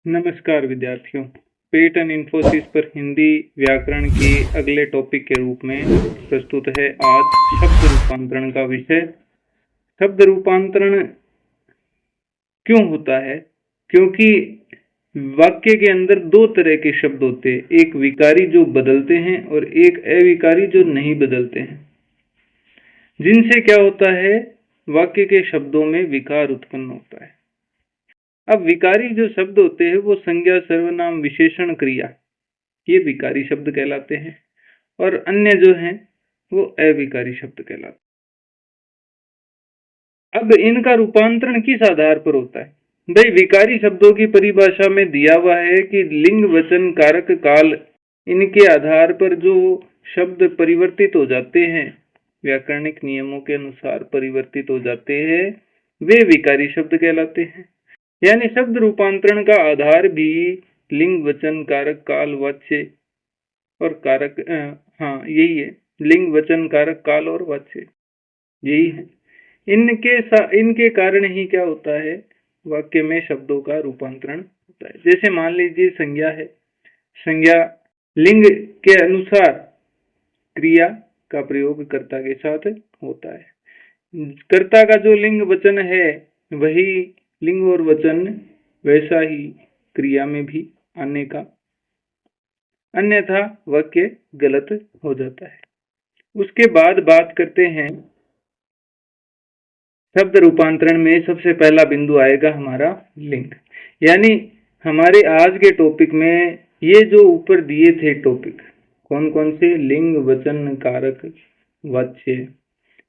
नमस्कार विद्यार्थियों। Pet and Infosys पर हिंदी व्याकरण के अगले टॉपिक के रूप में प्रस्तुत है आज शब्द रूपांतरण का विषय। शब्द रूपांतरण क्यों होता है? क्योंकि वाक्य के अंदर दो तरह के शब्द होते हैं, एक विकारी जो बदलते हैं और एक अविकारी जो नहीं बदलते हैं, जिनसे क्या होता है, वाक्य के शब्दों में विकार उत्पन्न होता है। अब विकारी जो शब्द होते हैं वो संज्ञा, सर्वनाम, विशेषण, क्रिया, ये विकारी शब्द कहलाते हैं और अन्य जो हैं वो अविकारी शब्द कहलाते हैं। अब इनका रूपांतरण किस आधार पर होता है? भाई, विकारी शब्दों की परिभाषा में दिया हुआ है कि लिंग, वचन, कारक, काल, इनके आधार पर जो शब्द परिवर्तित हो जाते हैं, व्याकरणिक नियमों के अनुसार परिवर्तित हो जाते हैं, वे विकारी शब्द कहलाते हैं। यानी शब्द रूपांतरण का आधार भी लिंग, वचन, कारक, काल, वाच्य और कारक, यही है। लिंग, वचन, कारक, काल और वाच्य, यही है। इनके कारण ही क्या होता है, वाक्य में शब्दों का रूपांतरण होता है। जैसे मान लीजिए संज्ञा है, संज्ञा लिंग के अनुसार क्रिया का प्रयोग कर्ता के साथ होता है। कर्ता का जो लिंग वचन है वही लिंग और वचन वैसा ही क्रिया में भी आने का, अन्यथा वाक्य गलत हो जाता है। उसके बाद बात करते हैं शब्द रूपांतरण में सबसे पहला बिंदु आएगा हमारा लिंग। यानी हमारे आज के टॉपिक में ये जो ऊपर दिए थे टॉपिक, कौन कौन से? लिंग, वचन, कारक, वाच्य,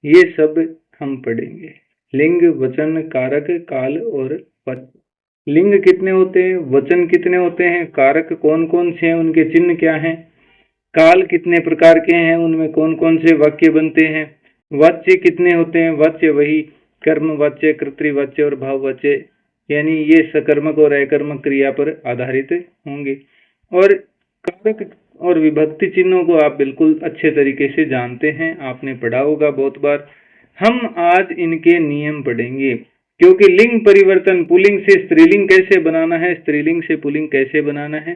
ये सब हम पढ़ेंगे। लिंग, वचन, कारक, काल और वाच्य। लिंग कितने होते हैं, वचन कितने होते हैं, कारक कौन कौन से हैं, उनके चिन्ह क्या हैं, काल कितने प्रकार के हैं, उनमें कौन कौन से वाक्य बनते हैं, वाच्य कितने होते हैं, वाच्य वही कर्म वाच्य, कर्तृवाच्य और भाववाच्य, यानी ये सकर्मक और अकर्मक क्रिया पर आधारित होंगे। और कारक और विभक्ति चिन्हों को आप बिल्कुल अच्छे तरीके से जानते हैं, आपने पढ़ा होगा बहुत बार। हम आज इनके नियम पढ़ेंगे, क्योंकि लिंग परिवर्तन, पुल्लिंग से स्त्रीलिंग कैसे बनाना है, स्त्रीलिंग से पुल्लिंग कैसे बनाना है,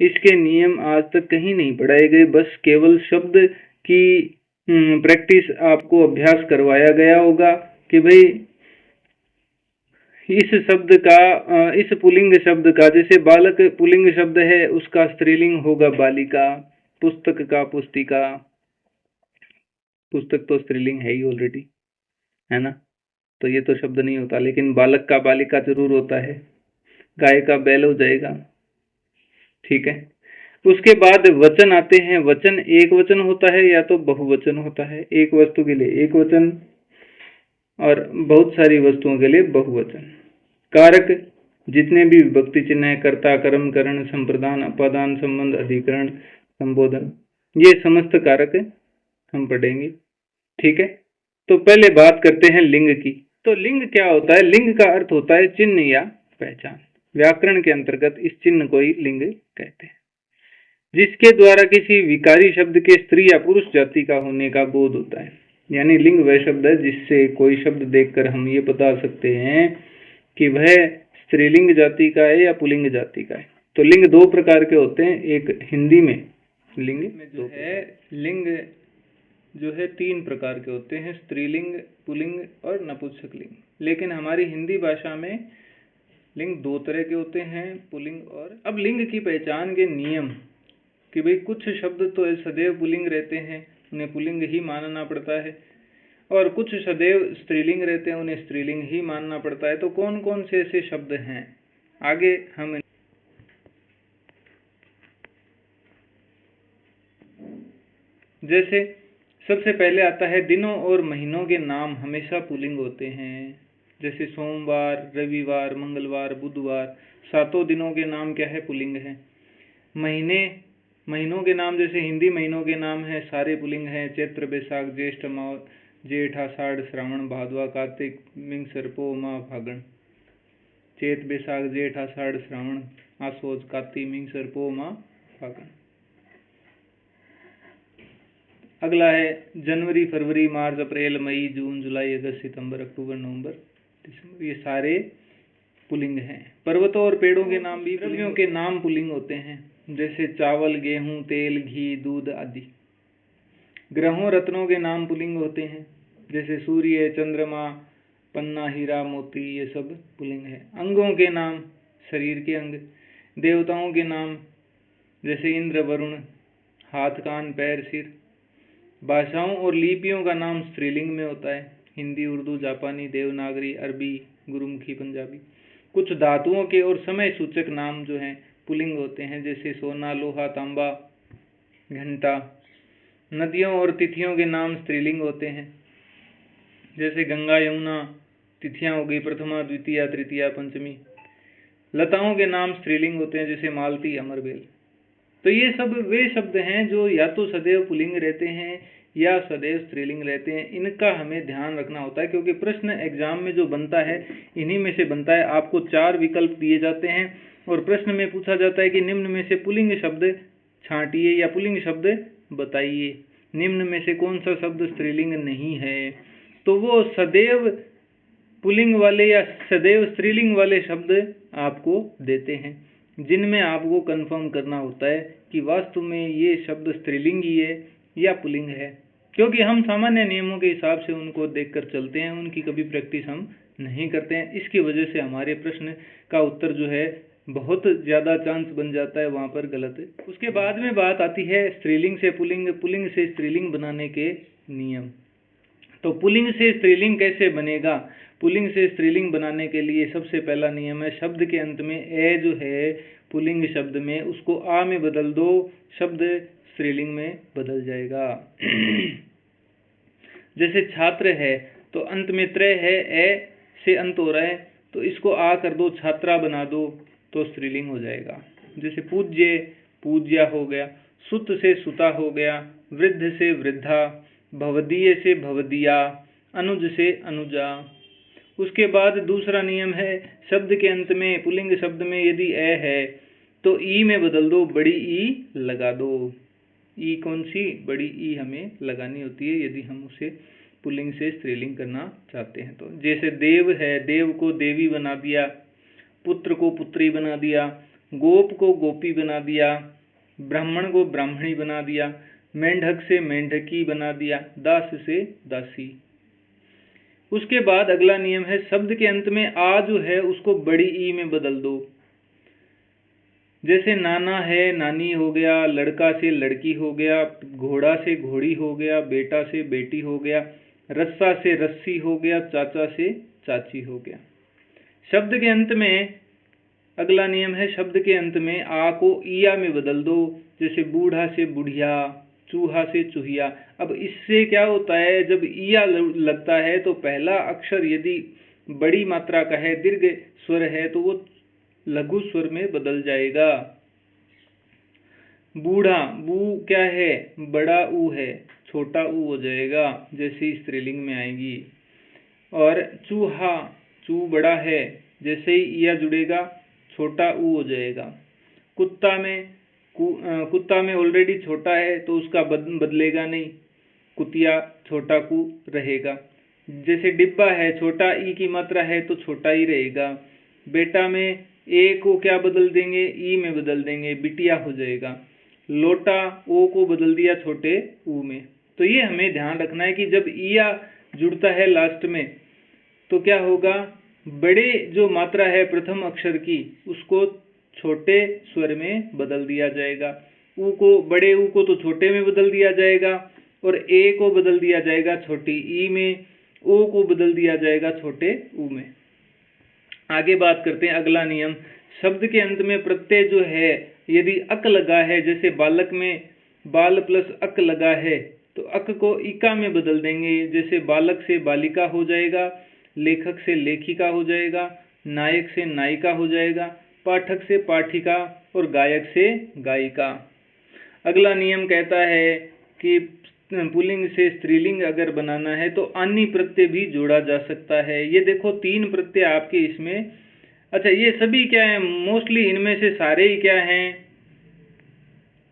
इसके नियम आज तक कहीं नहीं पढ़ाए गए। बस केवल शब्द की प्रैक्टिस, आपको अभ्यास करवाया गया होगा कि भाई इस शब्द का, इस पुल्लिंग शब्द का, जैसे बालक पुल्लिंग शब्द है, उसका स्त्रीलिंग होगा बालिका। पुस्तक का पुस्तिका, पुस्तक तो स्त्रीलिंग है ही ऑलरेडी, है ना, तो ये तो शब्द नहीं होता। लेकिन बालक का बालिका जरूर होता है। गाय का बैल हो जाएगा, ठीक है। उसके बाद वचन आते हैं। वचन एक वचन होता है या तो बहुवचन होता है। एक वस्तु के लिए एक वचन और बहुत सारी वस्तुओं के लिए बहुवचन। कारक जितने भी विभक्ति चिन्ह है, कर्ता, कर्म, करण, संप्रदान, अपादान, संबंध, अधिकरण, संबोधन, ये समस्त कारक हम पढ़ेंगे, ठीक है। तो पहले बात करते हैं लिंग की। तो लिंग क्या होता है? लिंग का अर्थ होता है चिन्ह या पहचान। व्याकरण के अंतर्गत इस चिन्ह को ही लिंग कहते हैं, जिसके द्वारा किसी विकारी शब्द के स्त्री या पुरुष जाति का होने का बोध होता है। यानी लिंग वह शब्द है जिससे कोई शब्द देखकर हम ये बता सकते हैं कि वह स्त्रीलिंग जाति का है या पुल्लिंग जाति का है। तो लिंग दो प्रकार के होते हैं। एक हिंदी में लिंग में जो है, लिंग जो है तीन प्रकार के होते हैं, स्त्रीलिंग, पुल्लिंग और नपुंसकलिंग। लेकिन हमारी हिंदी भाषा में लिंग दो तरह के होते हैं, पुल्लिंग और। अब लिंग की पहचान के नियम कि भाई कुछ शब्द तो सदैव पुल्लिंग रहते हैं, उन्हें पुल्लिंग ही मानना पड़ता है, और कुछ सदैव स्त्रीलिंग रहते हैं, उन्हें स्त्रीलिंग ही मानना पड़ता है। तो कौन कौन से ऐसे शब्द हैं, आगे हम जैसे सबसे पहले आता है दिनों और महीनों के नाम हमेशा पुल्लिंग होते हैं। जैसे सोमवार, रविवार, मंगलवार, बुधवार, सातों दिनों के नाम क्या है? पुल्लिंग है। महीनों के नाम, जैसे हिंदी महीनों के नाम है, सारे पुल्लिंग हैं। चैत्र, बैसाख, ज्येष्ठ, माघ, जेठ, आषाढ़, श्रावण, भादवा, कार्तिक, मिंग, पो, माह, फागण। चैत, बैसाख, जेठ, आषाढ़, श्रावण, आसोज, कार्तिक, मिंग, पो, माह, फागण। अगला है जनवरी, फरवरी, मार्च, अप्रैल, मई, जून, जुलाई, अगस्त, सितंबर, अक्टूबर, नवंबर, दिसंबर। ये सारे पुलिंग हैं। पर्वतों और पेड़ों के नाम भी, द्रव्यों के नाम पुलिंग होते हैं, जैसे चावल, गेहूं, तेल, घी, दूध आदि। ग्रहों रत्नों के नाम पुलिंग होते हैं, जैसे सूर्य, चंद्रमा, पन्ना, हीरा, मोती, ये सब पुलिंग है। अंगों के नाम, शरीर के अंग। देवताओं के नाम, जैसे इंद्र, वरुण, हाथ, कान, पैर, सिर। भाषाओं और लिपियों का नाम स्त्रीलिंग में होता है, हिंदी, उर्दू, जापानी, देवनागरी, अरबी, गुरुमुखी, पंजाबी। कुछ धातुओं के और समय सूचक नाम जो हैं पुलिंग होते हैं, जैसे सोना, लोहा, तांबा, घंटा। नदियों और तिथियों के नाम स्त्रीलिंग होते हैं, जैसे गंगा, यमुना। तिथियां हो गई प्रथमा, द्वितीया, तृतीया, पंचमी। लताओं के नाम स्त्रीलिंग होते हैं, जैसे मालती, अमरबेल। तो ये सब वे शब्द हैं जो या तो सदैव पुल्लिंग रहते हैं या सदैव स्त्रीलिंग रहते हैं। इनका हमें ध्यान रखना होता है, क्योंकि प्रश्न एग्जाम में जो बनता है इन्हीं में से बनता है। आपको 4 विकल्प दिए जाते हैं और प्रश्न में पूछा जाता है कि निम्न में से पुल्लिंग शब्द छांटिए या पुल्लिंग शब्द बताइए, निम्न में से कौन सा शब्द स्त्रीलिंग नहीं है। तो वो सदैव पुल्लिंग वाले या सदैव स्त्रीलिंग वाले शब्द आपको देते हैं, जिनमें आपको कंफर्म करना होता है कि वास्तव में ये शब्द स्त्रीलिंग ही है या पुल्लिंग है, क्योंकि हम सामान्य नियमों के हिसाब से उनको देखकर चलते हैं, उनकी कभी प्रैक्टिस हम नहीं करते हैं। इसकी वजह से हमारे प्रश्न का उत्तर जो है बहुत ज़्यादा चांस बन जाता है वहाँ पर गलत है। उसके बाद में बात आती है स्त्रीलिंग से पुल्लिंग, पुल्लिंग से स्त्रीलिंग बनाने के नियम। तो पुल्लिंग से स्त्रीलिंग कैसे बनेगा? पुल्लिंग से स्त्रीलिंग बनाने के लिए सबसे पहला नियम है, शब्द के अंत में ए जो है पुल्लिंग शब्द में, उसको आ में बदल दो, शब्द स्त्रीलिंग में बदल जाएगा। जैसे छात्र है तो अंत में त्र है, ए से अंत हो रहा है, तो इसको आ कर दो, छात्रा बना दो, तो स्त्रीलिंग हो जाएगा। जैसे पूज्य, पूज्या हो गया। सुत से सुता हो गया। वृद्ध से वृद्धा। भवदीय से भवदिया। अनुज से अनुजा। उसके बाद दूसरा नियम है, शब्द के अंत में पुल्लिंग शब्द में यदि ए है तो ई में बदल दो, बड़ी ई लगा दो। ई कौन सी? बड़ी ई हमें लगानी होती है यदि हम उसे पुल्लिंग से स्त्रीलिंग करना चाहते हैं तो। जैसे देव है, देव को देवी बना दिया। पुत्र को पुत्री बना दिया। गोप को गोपी बना दिया। ब्राह्मण को ब्राह्मणी बना दिया। मेंढक से मेंढकी बना दिया। दास से दासी। उसके बाद अगला नियम है, शब्द के अंत में आ जो है उसको बड़ी ई में बदल दो। जैसे नाना है, नानी हो गया। लड़का से लड़की हो गया। घोड़ा से घोड़ी हो गया। बेटा से बेटी हो गया। रस्सा से रस्सी हो गया। चाचा से चाची हो गया। शब्द के अंत में अगला नियम है, शब्द के अंत में आ को ईया में बदल दो। जैसे बूढ़ा से बुढ़िया। चूहा से चूहिया। अब इससे क्या होता है, जब ईया लगता है तो पहला अक्षर यदि बड़ी मात्रा का है, दीर्घ स्वर है, तो वो लघु स्वर में बदल जाएगा। बूढ़ा, बू क्या है? बड़ा ऊ है, छोटा ऊ हो जाएगा, जैसे स्त्रीलिंग में आएगी। और चूहा, चू बड़ा है, जैसे ही ईया जुड़ेगा छोटा ऊ हो जाएगा। कुत्ता में ऑलरेडी छोटा है तो उसका बदलेगा नहीं, कुतिया छोटा कु रहेगा। जैसे डिब्बा है, छोटा ई की मात्रा है तो छोटा ही रहेगा। बेटा में ए को क्या बदल देंगे? ई में बदल देंगे, बिटिया हो जाएगा। लोटा, ओ को बदल दिया छोटे ऊ में। तो ये हमें ध्यान रखना है कि जब ईया जुड़ता है लास्ट में तो क्या होगा, बड़े जो मात्रा है प्रथम अक्षर की उसको छोटे स्वर में बदल दिया जाएगा। ऊ को, बड़े ऊ को तो छोटे में बदल दिया जाएगा और ए को बदल दिया जाएगा छोटी ई में। ओ को बदल दिया जाएगा छोटे ऊ में। आगे बात करते हैं अगला नियम, शब्द के अंत में प्रत्यय जो है यदि अक लगा है, जैसे बालक में बाल प्लस अक लगा है तो अक को इका में बदल देंगे। जैसे बालक से बालिका हो जाएगा। लेखक से लेखिका हो जाएगा। नायक से नायिका हो जाएगा। पाठक से पाठिका और गायक से गायिका। अगला नियम कहता है कि पुल्लिंग से स्त्रीलिंग अगर बनाना है तो अन्य प्रत्यय भी जोड़ा जा सकता है। ये देखो 3 प्रत्यय आपके इसमें, अच्छा ये सभी क्या है, मोस्टली इनमें से सारे ही क्या हैं,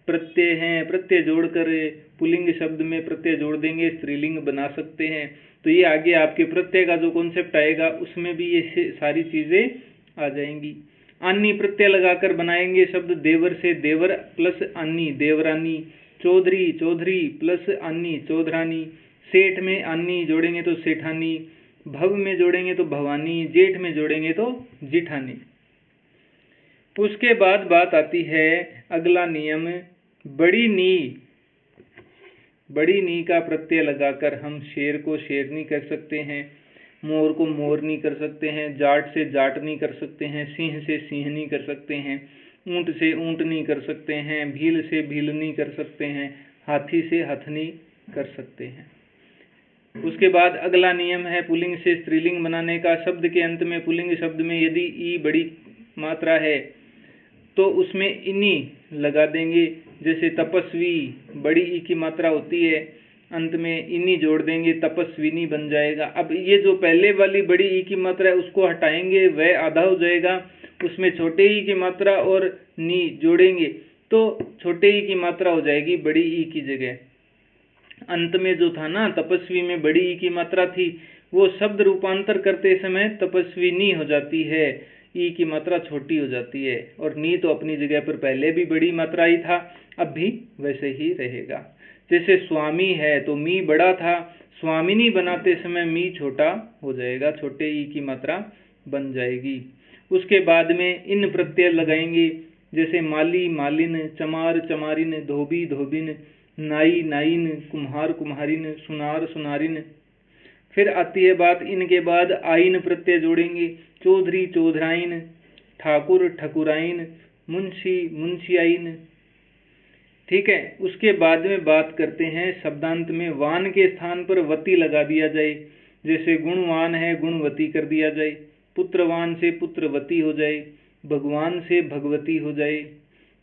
प्रत्यय हैं। प्रत्यय जोड़कर पुल्लिंग शब्द में प्रत्यय जोड़ देंगे, स्त्रीलिंग बना सकते हैं। तो ये आगे आपके प्रत्यय का जो कॉन्सेप्ट आएगा उसमें भी ये सारी चीजें आ जाएंगी। अन्नी प्रत्यय लगाकर बनाएंगे शब्द देवर से देवर प्लस अन्नी देवरानी, चौधरी चौधरी प्लस अन्नी चौधरानी, सेठ में अन्नी जोड़ेंगे तो सेठानी, भव में जोड़ेंगे तो भवानी, जेठ में जोड़ेंगे तो जिठानी। उसके बाद बात आती है अगला नियम, बड़ी नी का प्रत्यय लगाकर हम शेर को शेरनी कर सकते हैं, मोर को मोरनी कर सकते हैं, जाट से जाटनी कर सकते हैं, सिंह से सिंहनी कर सकते हैं, ऊंट से ऊंटनी कर सकते हैं, भील से भीलनी कर सकते हैं, हाथी से हथनी कर सकते हैं। उसके बाद अगला नियम है पुल्लिंग से स्त्रीलिंग बनाने का। शब्द के अंत में पुल्लिंग शब्द में यदि ई बड़ी मात्रा है तो उसमें इनी लगा देंगे। जैसे तपस्वी बड़ी ई की मात्रा होती है, अंत में इनी जोड़ देंगे, तपस्विनी बन जाएगा। अब ये जो पहले वाली बड़ी ई की मात्रा है उसको हटाएंगे, वह आधा हो जाएगा। उसमें छोटे ई की मात्रा और नी जोड़ेंगे तो छोटे ई की मात्रा हो जाएगी बड़ी ई की जगह। अंत में जो था ना तपस्वी में बड़ी ई की मात्रा थी, वो शब्द रूपांतर करते समय तपस्विनी हो जाती है, ई की मात्रा छोटी हो जाती है। और नी तो अपनी जगह पर पहले भी बड़ी मात्रा ही था, अब भी वैसे ही रहेगा। जैसे स्वामी है तो मी बड़ा था, स्वामिनी बनाते समय मी छोटा हो जाएगा, छोटे ई की मात्रा बन जाएगी। उसके बाद में इन प्रत्यय लगाएंगे, जैसे माली मालिन, चमार चमारिन, धोबी धोबिन, नाई नाइन, कुम्हार कुम्हारिन, सुनार सुनारिन। फिर आती है बात इनके बाद आइन प्रत्यय जोड़ेंगे, चौधरी चौधराइन, ठाकुर ठकुराइन, मुंशी मुंशियाइन। ठीक है। उसके बाद में बात करते हैं शब्दांत में वान के स्थान पर वती लगा दिया जाए। जैसे गुणवान है गुणवती कर दिया जाए, पुत्रवान से पुत्रवती हो जाए, भगवान से भगवती हो जाए,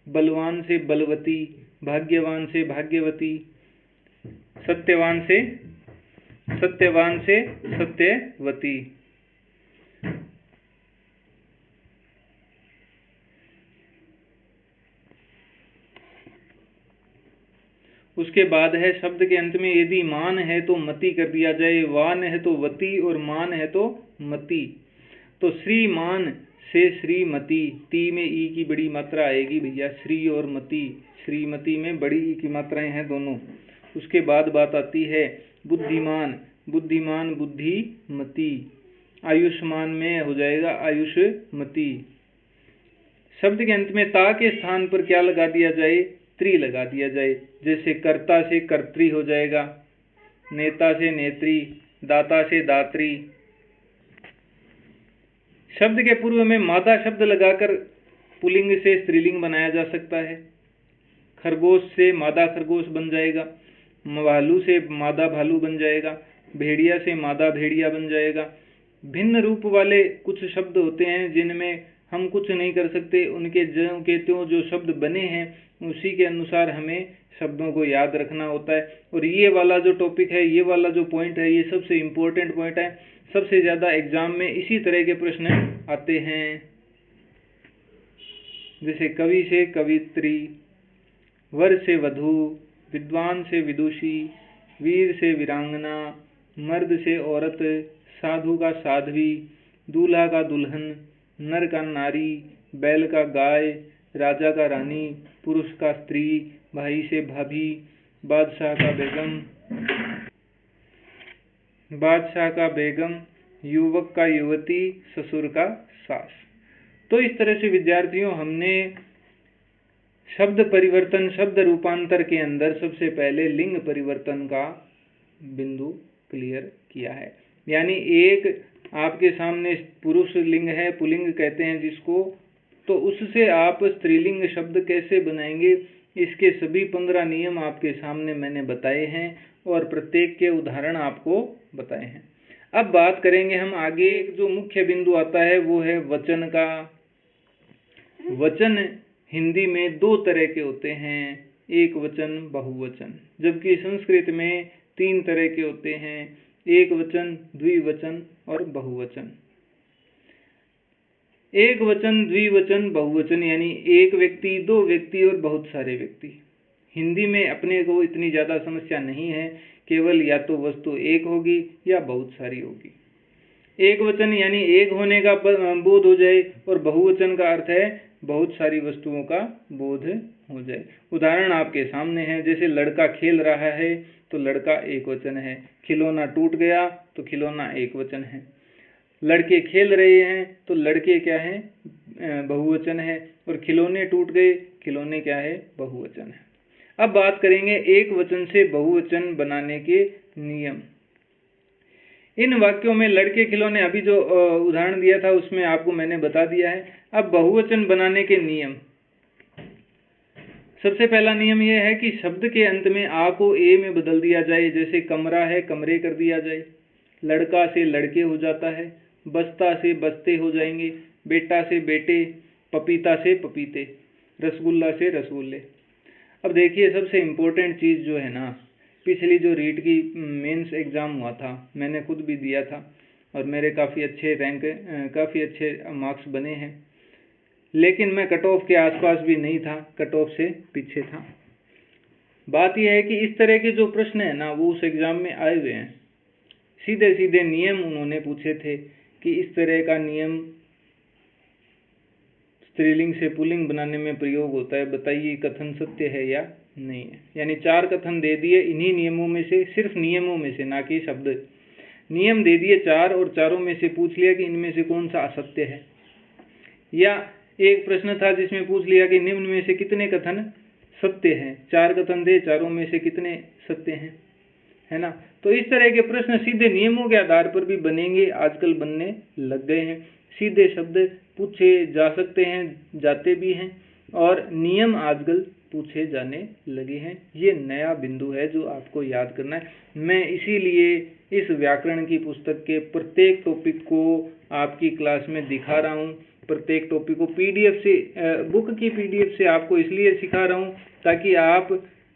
बलवान से बलवती, भाग्यवान से भाग्यवती, सत्यवान से सत्यवती। उसके बाद है शब्द के अंत में यदि मान है तो मति कर दिया जाए, वान है तो वती और मान है तो मति। तो श्रीमान से श्रीमती, ती में ई की बड़ी मात्रा आएगी भैया, श्री और मति, श्रीमती में बड़ी ई की मात्राएं हैं दोनों। उसके बाद बात आती है बुद्धिमान, बुद्धिमान बुद्धिमती, आयुष्मान में हो जाएगा आयुष्मती। शब्द के अंत में ता के स्थान पर क्या लगा दिया जाए, त्री लगा दिया जाए। जैसे कर्ता से कर्त्री हो जाएगा, नेता से नेत्री, दाता से दात्री। शब्द के पूर्व में मादा शब्द लगाकर पुल्लिंग से स्त्रीलिंग बनाया जा सकता है। खरगोश से मादा खरगोश बन जाएगा, भालू से मादा भालू बन जाएगा, भेड़िया से मादा भेड़िया बन जाएगा। भिन्न रूप वाले कुछ शब्द होते हैं जिनमें हम कुछ नहीं कर सकते, उनके ज्यों के त्यों जो शब्द बने हैं उसी के अनुसार हमें शब्दों को याद रखना होता है। और ये वाला जो टॉपिक है, ये वाला जो पॉइंट है, ये सबसे इम्पोर्टेंट पॉइंट है। सबसे ज्यादा एग्जाम में इसी तरह के प्रश्न आते हैं। जैसे कवि से कवित्री, वर से वधू, विद्वान से विदुषी, वीर से वीरांगना, मर्द से औरत, साधु का साध्वी, दूल्हा का दुल्हन, नर का नारी, बैल का गाय, राजा का रानी, पुरुष का स्त्री, भाई से भाभी, बादशाह का बेगम, युवक का युवती, ससुर का सास। तो इस तरह से विद्यार्थियों हमने शब्द परिवर्तन, शब्द रूपांतर के अंदर सबसे पहले लिंग परिवर्तन का बिंदु क्लियर किया है। यानी एक आपके सामने पुरुष लिंग है, पुल्लिंग कहते हैं जिसको, तो उससे आप स्त्रीलिंग शब्द कैसे बनाएंगे, इसके सभी 15 नियम आपके सामने मैंने बताए हैं और प्रत्येक के उदाहरण आपको बताए हैं। अब बात करेंगे हम आगे, जो मुख्य बिंदु आता है वो है वचन का। वचन हिंदी में 2 तरह के होते हैं, एक वचन बहुवचन, जबकि संस्कृत में 3 तरह के होते हैं, एक वचन, द्विवचन और बहुवचन। एक वचन, द्विवचन, बहुवचन यानी एक व्यक्ति, 2 व्यक्ति और बहुत सारे व्यक्ति। हिंदी में अपने को इतनी ज्यादा समस्या नहीं है, केवल या तो वस्तु एक होगी या बहुत सारी होगी। एक वचन यानी एक होने का बोध हो जाए, और बहुवचन का अर्थ है बहुत सारी वस्तुओं का बोध हो जाए। उदाहरण आपके सामने है, जैसे लड़का खेल रहा है तो लड़का एक वचन है, खिलौना टूट गया तो खिलौना एक वचन है, लड़के खेल रहे हैं तो लड़के क्या है, बहुवचन है, और खिलौने टूट गए, खिलौने क्या है, बहुवचन है। अब बात करेंगे एक वचन से बहुवचन बनाने के नियम। इन वाक्यों में लड़के खिलौने, अभी जो उदाहरण दिया था उसमें आपको मैंने बता दिया है। अब बहुवचन बनाने के नियम। सबसे पहला नियम यह है कि शब्द के अंत में आ को ए में बदल दिया जाए। जैसे कमरा है कमरे कर दिया जाए, लड़का से लड़के हो जाता है, बस्ता से बस्ते हो जाएंगे, बेटा से बेटे, पपीता से पपीते, रसगुल्ला से रसगुल्ले। अब देखिए सबसे इम्पोर्टेंट चीज़ जो है ना, पिछली जो रीट की मेंस एग्ज़ाम हुआ था, मैंने खुद भी दिया था और मेरे काफ़ी अच्छे रैंक, काफ़ी अच्छे मार्क्स बने हैं, लेकिन मैं कट ऑफ के आसपास भी नहीं था, कट ऑफ से पीछे था। बात यह है कि इस तरह के जो प्रश्न है ना वो उस एग्ज़ाम में आए हुए हैं। सीधे सीधे नियम उन्होंने पूछे थे कि इस तरह का नियम स्त्रीलिंग से पुल्लिंग बनाने में प्रयोग होता है, बताइए कथन सत्य है या नहीं है। यानी 4 कथन दे दिए इन्हीं नियमों में से, सिर्फ नियमों में से, ना कि शब्द। नियम दे दिए 4 और चारों में से पूछ लिया कि इनमें से कौन सा असत्य है। या एक प्रश्न था जिसमें पूछ लिया कि निम्न में से कितने कथन सत्य हैं। 4 कथन दे, चारों में से कितने सत्य हैं, है ना। तो इस तरह के प्रश्न सीधे नियमों के आधार पर भी बनेंगे, आजकल बनने लग गए हैं। सीधे शब्द पूछे जा सकते हैं, जाते भी हैं, और नियम आजकल पूछे जाने लगे हैं। ये नया बिंदु है जो आपको याद करना है। मैं इसीलिए इस व्याकरण की पुस्तक के प्रत्येक टॉपिक को आपकी क्लास में दिखा रहा हूँ। प्रत्येक टॉपिक को पीडीएफ से, बुक की पीडीएफ से आपको इसलिए सिखा रहा हूँ ताकि आप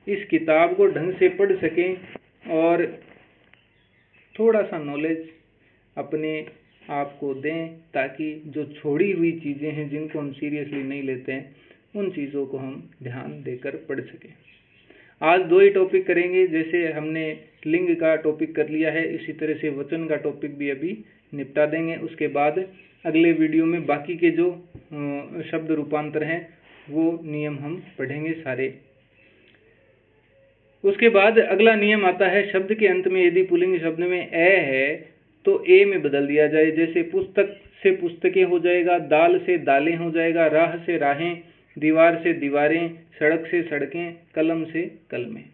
इस किताब को ढंग से पढ़ सकें और थोड़ा सा नॉलेज अपने आप को दें, ताकि जो छोड़ी हुई चीज़ें हैं जिनको हम सीरियसली नहीं लेते हैं, उन चीज़ों को हम ध्यान देकर पढ़ सकें। आज 2 ही टॉपिक करेंगे। जैसे हमने लिंग का टॉपिक कर लिया है, इसी तरह से वचन का टॉपिक भी अभी निपटा देंगे। उसके बाद अगले वीडियो में बाकी के जो शब्द रूपांतर हैं वो नियम हम पढ़ेंगे सारे। उसके बाद अगला नियम आता है, शब्द के अंत में यदि पुल्लिंग शब्द में ए है तो ए में बदल दिया जाए। जैसे पुस्तक से पुस्तकें हो जाएगा, दाल से दालें हो जाएगा, राह से राहें, दीवार से दीवारें, सड़क से सड़कें, कलम से कलमें।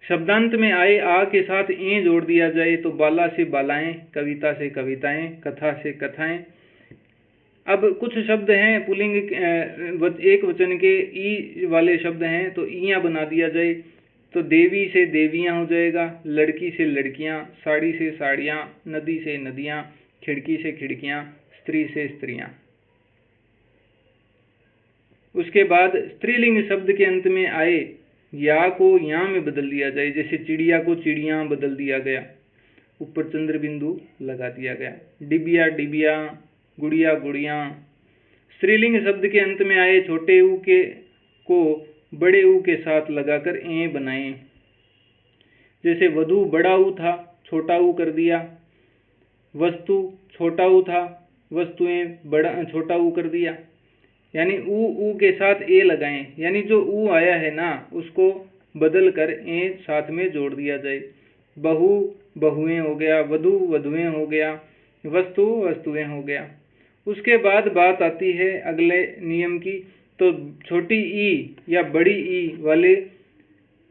शब्दांत में आए आ के साथ ए जोड़ दिया जाए तो बाला से बालाएं, कविता से कविताएं, कथा से कथाएं। अब कुछ शब्द हैं पुल्लिंग एक वचन के ई वाले शब्द हैं तो ईया बना दिया जाए तो देवी से देवियां हो जाएगा, लड़की से लड़कियां, साड़ी से साड़ियां, नदी से नदियां, खिड़की से खिड़कियां, स्त्री से स्त्रियां। उसके बाद स्त्रीलिंग शब्द के अंत में आए या को या में बदल दिया जाए। जैसे चिड़िया को चिड़िया बदल दिया गया, ऊपर चंद्र बिंदु लगा दिया गया। डिबिया डिबिया, गुड़िया गुड़िया। स्त्रीलिंग शब्द के अंत में आए छोटे ऊ के को बड़े ऊ के साथ लगाकर ए बनाएं। जैसे वधु बड़ा ऊ था, छोटा ऊ कर दिया। वस्तु छोटा ऊ था, वस्तुएं बड़ा छोटा ऊ कर दिया। यानी ऊ के साथ ए लगाएं, यानी जो ऊ आया है ना उसको बदल कर ए साथ में जोड़ दिया जाए। बहु बहुएं हो गया, वधु वधुएं हो गया, वस्तु वस्तुएं हो गया। उसके बाद बात आती है अगले नियम की, तो छोटी ई या बड़ी ई वाले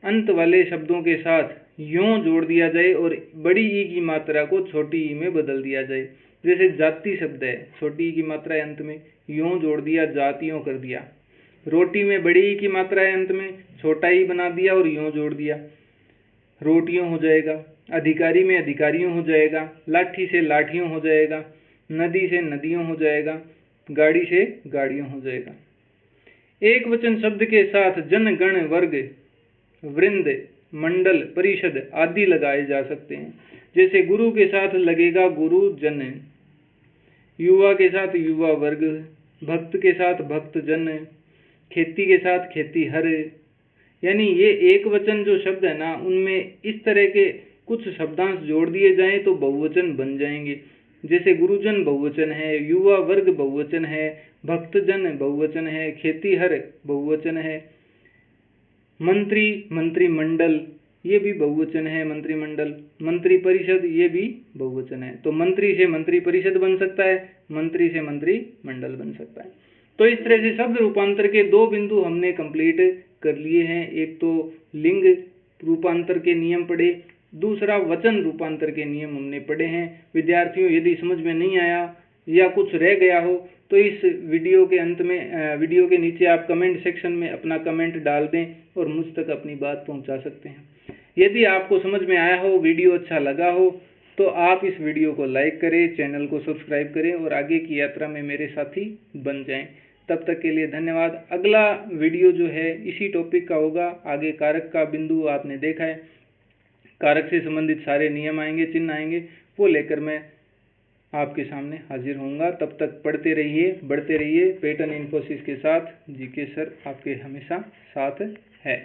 अंत वाले शब्दों के साथ यों जोड़ दिया जाए और बड़ी ई की मात्रा को छोटी ई में बदल दिया जाए। जैसे जाति शब्द है, छोटी ई की मात्रा है अंत में, यों जोड़ दिया, जातियों कर दिया। रोटी में बड़ी ई की मात्रा है अंत में, छोटा ई बना दिया और यों जोड़ दिया, रोटियों हो जाएगा। अधिकारी में अधिकारियों हो जाएगा, लाठी से लाठियों हो जाएगा, नदी से नदियों हो जाएगा, गाड़ी से गाड़ियों हो जाएगा। एक वचन शब्द के साथ जन गण वर्ग वृंद मंडल परिषद आदि लगाए जा सकते हैं। जैसे गुरु के साथ लगेगा गुरु जन, युवा के साथ युवा वर्ग, भक्त के साथ भक्त जन, खेती के साथ खेती हर। यानी ये एक वचन जो शब्द है ना उनमें इस तरह के कुछ शब्दांश जोड़ दिए जाएं तो बहुवचन बन जाएंगे। जैसे गुरुजन बहुवचन है, युवा वर्ग बहुवचन है, भक्तजन बहुवचन है, खेतीहर बहुवचन है, मंत्री मंत्रिमंडल ये भी बहुवचन है, मंत्रिमंडल, मंत्री परिषद ये भी बहुवचन है। तो मंत्री से मंत्री परिषद बन सकता है, मंत्री से मंत्रिमंडल बन सकता है। तो इस तरह से शब्द रूपांतर के 2 बिंदु हमने कंप्लीट कर लिए हैं। एक तो लिंग रूपांतर के नियम पढ़े, दूसरा वचन रूपांतर के नियम हमने पढ़े हैं। विद्यार्थियों, यदि समझ में नहीं आया या कुछ रह गया हो तो इस वीडियो के अंत में वीडियो के नीचे आप कमेंट सेक्शन में अपना कमेंट डाल दें और मुझ तक अपनी बात पहुंचा सकते हैं। यदि आपको समझ में आया हो, वीडियो अच्छा लगा हो तो आप इस वीडियो को लाइक करें, चैनल को सब्सक्राइब करें और आगे की यात्रा में मेरे साथी बन जाएं। तब तक के लिए धन्यवाद। अगला वीडियो जो है इसी टॉपिक का होगा। आगे कारक का बिंदु आपने देखा है, कारक से संबंधित सारे नियम आएंगे, चिन्ह आएंगे, वो लेकर मैं आपके सामने हाजिर होऊंगा। तब तक पढ़ते रहिए, बढ़ते रहिए। पैटर्न इन्फोसिस के साथ जीके सर आपके हमेशा साथ है।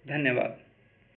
धन्यवाद।